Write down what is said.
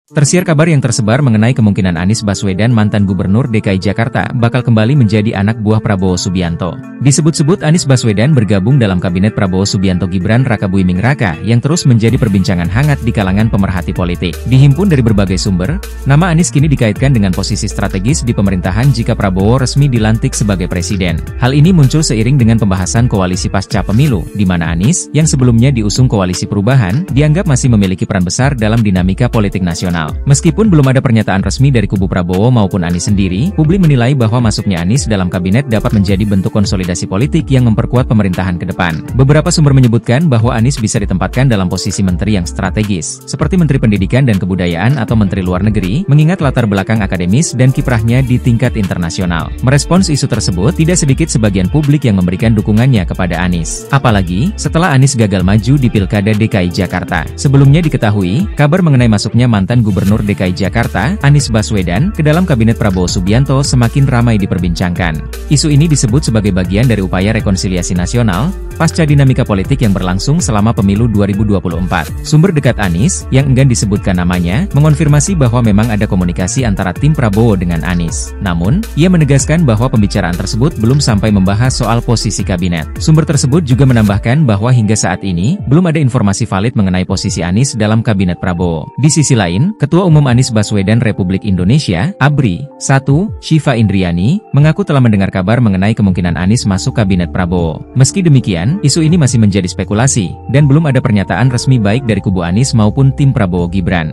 Tersiar kabar yang tersebar mengenai kemungkinan Anies Baswedan, mantan Gubernur DKI Jakarta, bakal kembali menjadi anak buah Prabowo Subianto. Disebut-sebut Anies Baswedan bergabung dalam kabinet Prabowo Subianto Gibran Rakabuming Raka yang terus menjadi perbincangan hangat di kalangan pemerhati politik. Dihimpun dari berbagai sumber, nama Anies kini dikaitkan dengan posisi strategis di pemerintahan jika Prabowo resmi dilantik sebagai presiden. Hal ini muncul seiring dengan pembahasan koalisi pasca pemilu, di mana Anies, yang sebelumnya diusung Koalisi Perubahan, dianggap masih memiliki peran besar dalam dinamika politik nasional. Meskipun belum ada pernyataan resmi dari kubu Prabowo maupun Anies sendiri, publik menilai bahwa masuknya Anies dalam kabinet dapat menjadi bentuk konsolidasi politik yang memperkuat pemerintahan ke depan. Beberapa sumber menyebutkan bahwa Anies bisa ditempatkan dalam posisi menteri yang strategis, seperti Menteri Pendidikan dan Kebudayaan atau Menteri Luar Negeri, mengingat latar belakang akademis dan kiprahnya di tingkat internasional. Merespons isu tersebut, tidak sedikit sebagian publik yang memberikan dukungannya kepada Anies. Apalagi, setelah Anies gagal maju di Pilkada DKI Jakarta. Sebelumnya diketahui, kabar mengenai masuknya mantan Gubernur DKI Jakarta, Anies Baswedan, ke dalam kabinet Prabowo Subianto semakin ramai diperbincangkan. Isu ini disebut sebagai bagian dari upaya rekonsiliasi nasional, pasca dinamika politik yang berlangsung selama pemilu 2024. Sumber dekat Anies, yang enggan disebutkan namanya, mengonfirmasi bahwa memang ada komunikasi antara tim Prabowo dengan Anies. Namun, ia menegaskan bahwa pembicaraan tersebut belum sampai membahas soal posisi kabinet. Sumber tersebut juga menambahkan bahwa hingga saat ini, belum ada informasi valid mengenai posisi Anies dalam kabinet Prabowo. Di sisi lain, Ketua Umum Anies Baswedan Republik Indonesia, ABRI, 1, Syifa Indriani, mengaku telah mendengar kabar mengenai kemungkinan Anies masuk kabinet Prabowo. Meski demikian, isu ini masih menjadi spekulasi, dan belum ada pernyataan resmi baik dari kubu Anies maupun tim Prabowo Gibran.